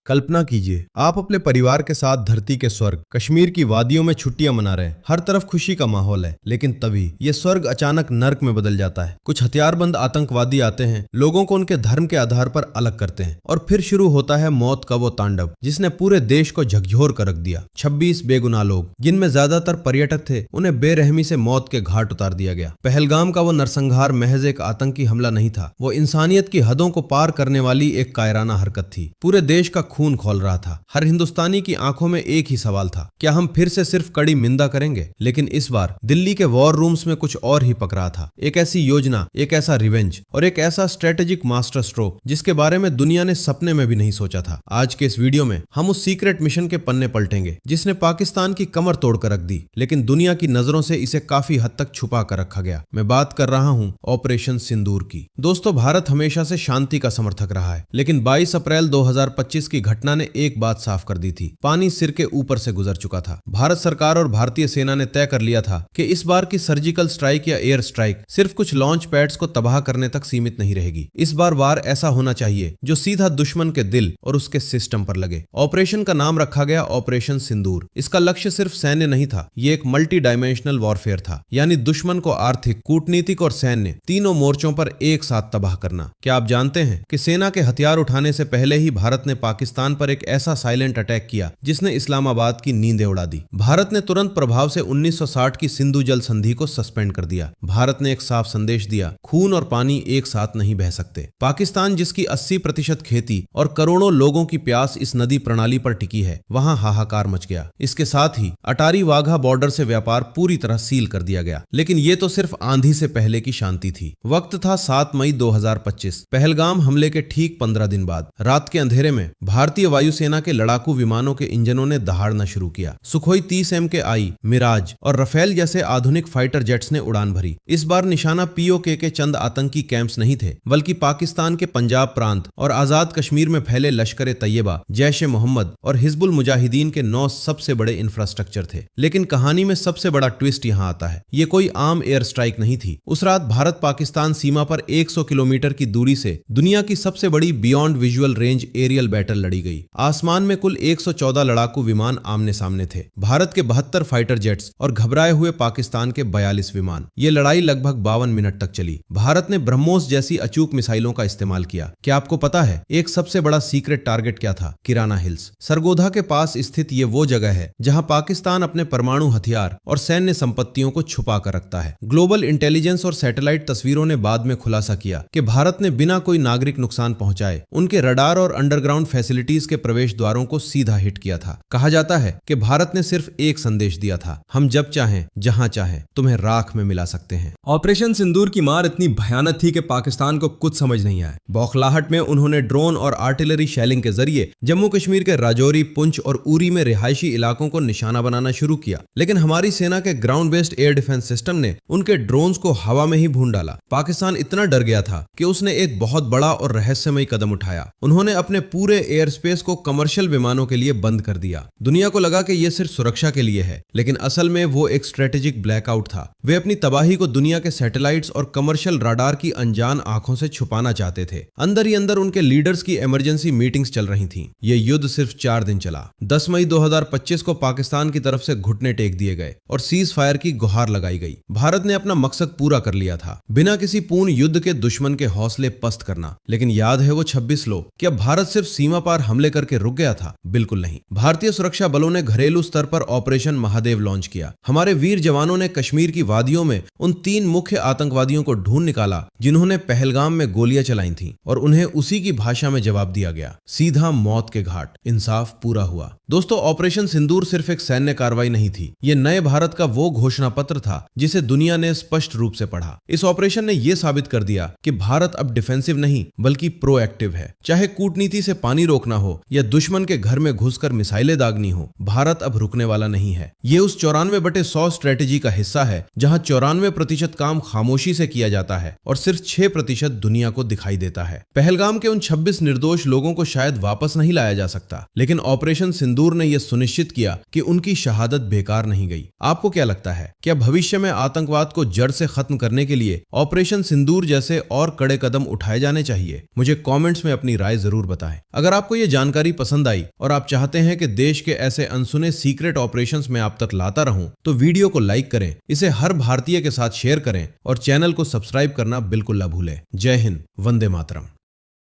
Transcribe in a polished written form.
कल्पना कीजिए, आप अपने परिवार के साथ धरती के स्वर्ग कश्मीर की वादियों में छुट्टियां मना रहे हैं। हर तरफ खुशी का माहौल है, लेकिन तभी ये स्वर्ग अचानक नर्क में बदल जाता है। कुछ हथियारबंद आतंकवादी आते हैं, लोगों को उनके धर्म के आधार पर अलग करते हैं और फिर शुरू होता है मौत का वो तांडव जिसने पूरे देश को झकझोर कर रख दिया। 26 बेगुनाह लोग, जिनमें ज्यादातर पर्यटक थे, उन्हें बेरहमी से मौत के घाट उतार दिया गया। पहलगाम का वो नरसंहार महज एक आतंकी हमला नहीं था, वो इंसानियत की हदों को पार करने वाली एक कायराना हरकत थी। पूरे देश का खून खौल रहा था। हर हिंदुस्तानी की आंखों में एक ही सवाल था, क्या हम फिर से सिर्फ कड़ी निंदा करेंगे? लेकिन इस बार दिल्ली के वॉर रूम्स में कुछ और ही पक रहा था। एक ऐसी योजना, एक ऐसा रिवेंज और एक ऐसा स्ट्रेटेजिक मास्टर स्ट्रोक जिसके बारे में दुनिया ने सपने में भी नहीं सोचा था। आज के इस वीडियो में हम उस सीक्रेट मिशन के पन्ने पलटेंगे जिसने पाकिस्तान की कमर तोड़कर रख दी, लेकिन दुनिया की नजरों से इसे काफी हद तक छुपा कर रखा गया। मैं बात कर रहा हूं ऑपरेशन सिंदूर की। दोस्तों, भारत हमेशा से शांति का समर्थक रहा है, लेकिन 22 अप्रैल 2025 की घटना ने एक बात साफ कर दी थी। पानी सिर के ऊपर से गुजर चुका था। भारत सरकार और भारतीय सेना ने तय कर लिया था कि इस बार की सर्जिकल स्ट्राइक या एयर स्ट्राइक सिर्फ कुछ लॉन्च पैड्स को तबाह करने तक सीमित नहीं रहेगी। इस बार वार ऐसा होना चाहिए जो सीधा दुश्मन के दिल और उसके सिस्टम पर लगे। ऑपरेशन का नाम रखा गया ऑपरेशन सिंदूर। इसका लक्ष्य सिर्फ सैन्य नहीं था, ये एक मल्टी डायमेंशनल वॉरफेयर था, यानी दुश्मन को आर्थिक, कूटनीतिक और सैन्य तीनों मोर्चों पर एक साथ तबाह करना। क्या आप जानते हैं कि सेना के हथियार उठाने से पहले ही भारत ने पाकिस्तान पर एक ऐसा साइलेंट अटैक किया जिसने इस्लामाबाद की नींदें उड़ा दी। भारत ने तुरंत प्रभाव से 1960 की सिंधु जल संधि को सस्पेंड कर दिया। भारत ने एक साफ संदेश दिया, खून और पानी एक साथ नहीं बह सकते। पाकिस्तान, जिसकी 80% खेती और करोड़ों लोगों की प्यास इस नदी प्रणाली पर टिकी है, वहां हाहाकार मच गया। इसके साथ ही अटारी वाघा बॉर्डर से व्यापार पूरी तरह सील कर दिया गया। लेकिन ये तो सिर्फ आंधी से पहले की शांति थी। वक्त था 7 मई 2025, पहलगाम हमले के ठीक 15 दिन बाद। रात के अंधेरे में भारतीय वायुसेना के लड़ाकू विमानों के इंजनों ने दहाड़ना शुरू किया। सुखोई 30 MKI, मिराज और रफेल जैसे आधुनिक फाइटर जेट्स ने उड़ान भरी। इस बार निशाना POK के चंद आतंकी कैंप्स नहीं थे, बल्कि पाकिस्तान के पंजाब प्रांत और आजाद कश्मीर में फैले लश्कर ए तैयबा, जैश-ए-मोहम्मद और हिजबुल मुजाहिदीन के 9 सबसे बड़े इंफ्रास्ट्रक्चर थे। लेकिन कहानी में सबसे बड़ा ट्विस्ट यहाँ आता है। ये कोई आम एयर स्ट्राइक नहीं थी। उस रात भारत पाकिस्तान सीमा पर 100 किलोमीटर की दूरी से दुनिया की सबसे बड़ी beyond visual range aerial battle लड़ी गई। आसमान में कुल 114 लड़ाकू विमान आमने सामने थे, भारत के 72 फाइटर जेट्स और घबराए हुए पाकिस्तान के 42 विमान। ये लड़ाई लगभग 52 मिनट तक चली। भारत ने ब्रह्मोस जैसी अचूक मिसाइलों का इस्तेमाल किया। क्या आपको पता है एक सबसे बड़ा सीक्रेट टारगेट क्या था? किराना हिल्स। सरगोधा के पास स्थित ये वो जगह है जहां पाकिस्तान अपने परमाणु हथियार और सैन्य संपत्तियों को छुपा कर रखता है। ग्लोबल इंटेलिजेंस और सैटेलाइट तस्वीरों ने बाद में खुलासा किया कि भारत ने बिना कोई नागरिक नुकसान पहुंचाए उनके रडार और अंडरग्राउंड फैसिलिटीज के प्रवेश द्वारों को सीधा हिट किया था। कहा जाता है कि भारत ने सिर्फ एक संदेश दिया था, हम जब चाहें, जहां चाहें, तुम्हें राख में मिला सकते हैं। ऑपरेशन सिंदूर की मार इतनी भयानक थी कि पाकिस्तान को कुछ समझ नहीं आया। बौखलाहट में उन्होंने ड्रोन और आर्टिलरी शेलिंग के जरिए जम्मू कश्मीर के राजौरी, पुंछ और उरी में रिहायशी इलाकों को निशाना बनाना शुरू किया। लेकिन हमारी सेना के ground based air defence system ने उनके ड्रोन्स को हवा में ही भून डाला। पाकिस्तान इतना डर गया था कि उसने एक बहुत बड़ा और रहस्यमयी कदम उठाया। उन्होंने अपने पूरे एयर स्पेस को कमर्शियल विमानों के लिए बंद कर दिया। दुनिया को लगा कि यह सिर्फ सुरक्षा के लिए है, लेकिन असल में वो एक स्ट्रेटेजिक ब्लैकआउट था। वे अपनी तबाही को दुनिया के सैटेलाइट्स और कमर्शियल रडार की अनजान आंखों से छुपाना चाहते थे। अंदर ही अंदर उनके लीडर्स की इमरजेंसी मीटिंग्स चल रही थीं। ये युद्ध सिर्फ 4 दिन चला। 10 मई 2025 को पाकिस्तान की तरफ से घुटने टेक दिए गए और सीज फायर की गुहार लगाई गई। भारत ने अपना मकसद पूरा कर लिया था, बिना किसी पूर्ण युद्ध के दुश्मन के हौसले पस्त करना। लेकिन याद है वो 26 लोग? क्या भारत सिर्फ सीमा पार हमले करके रुक गया था? बिल्कुल नहीं। भारतीय सुरक्षा बलों ने घरेलू स्तर पर ऑपरेशन महादेव लॉन्च किया। हमारे वीर जवानों ने कश्मीर की वादियों में उन 3 मुख्य आतंकवादियों को ढूंढ निकाला जिन्होंने पहलगाम में गोलियां चलाई थीं, और उन्हें उसी की भाषा में जवाब दिया गया, सीधा मौत के घाट। इंसाफ पूरा हुआ। दोस्तों, ऑपरेशन सिंदूर सिर्फ एक सैन्य कार्रवाई नहीं थी, ये नए भारत का वो घोषणा पत्र था जिसे दुनिया ने स्पष्ट रूप से पढ़ा। इस ऑपरेशन ने यह साबित कर दिया कि भारत अब डिफेंसिव नहीं बल्कि प्रोएक्टिव है। चाहे कूटनीति से पानी रोकना हो या दुश्मन के घर में घुसकर मिसाइलें दागनी हो, भारत अब रुकने वाला नहीं है। ये उस 94/100 स्ट्रेटेजी का हिस्सा है जहां 94% काम खामोशी से किया जाता है और सिर्फ 6% दुनिया को दिखाई देता है। पहलगाम के उन 26 निर्दोष लोगों को शायद वापस नहीं लाया जा सकता, लेकिन ऑपरेशन सिंदूर ने यह सुनिश्चित किया कि उनकी शहादत बेकार नहीं गई। आपको क्या लगता है, क्या भविष्य में आतंकवाद को जड़ से खत्म करने के लिए ऑपरेशन सिंदूर जैसे और कड़े कदम उठाए जाने चाहिए? मुझे कमेंट्स में अपनी राय जरूर बताएं। अगर आपको आपको ये जानकारी पसंद आई और आप चाहते हैं कि देश के ऐसे अनसुने सीक्रेट ऑपरेशंस में आप तक लाता रहूं, तो वीडियो को लाइक करें, इसे हर भारतीय के साथ शेयर करें और चैनल को सब्सक्राइब करना बिल्कुल ना भूलें। जय हिंद, वंदे मातरम।